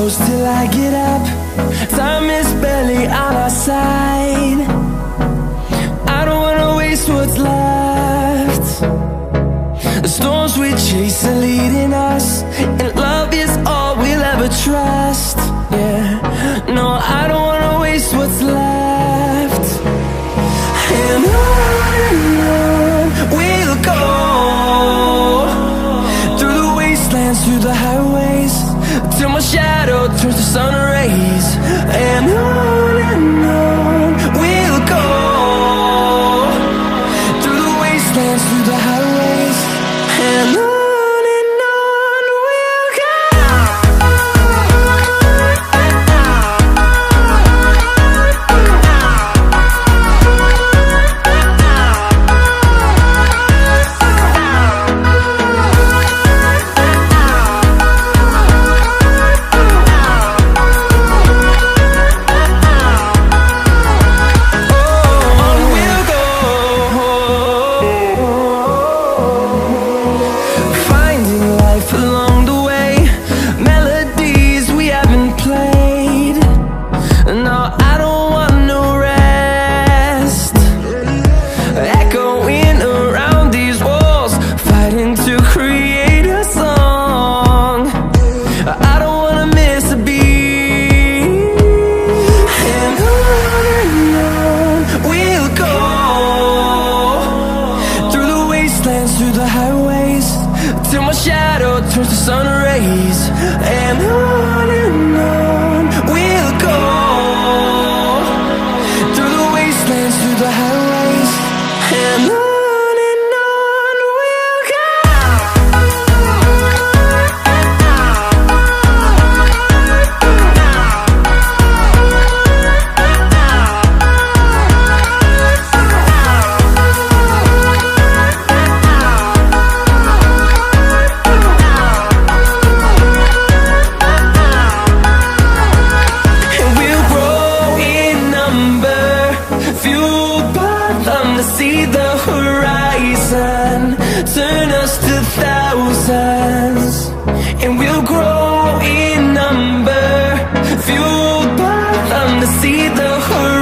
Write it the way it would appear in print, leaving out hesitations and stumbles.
close till I get up. Time is barely on our side. I don't wanna waste what's left. The storms we chase are leading us, and love is all we'll ever trust. Yeah, no, I don't wanna waste what's left. And on we'll go, through the wastelands, through the highways, till my shadow turns to sun rays. And on we'll go, through the wastelands, through the highways, and on we'll go. Through the highways, till my shadow turns to sun rays. And on we'll go, through the wastelands, through the highways, and on we'll go. See the horizon, turn us to thousands, and we'll grow in number, fueled by them to see the horizon.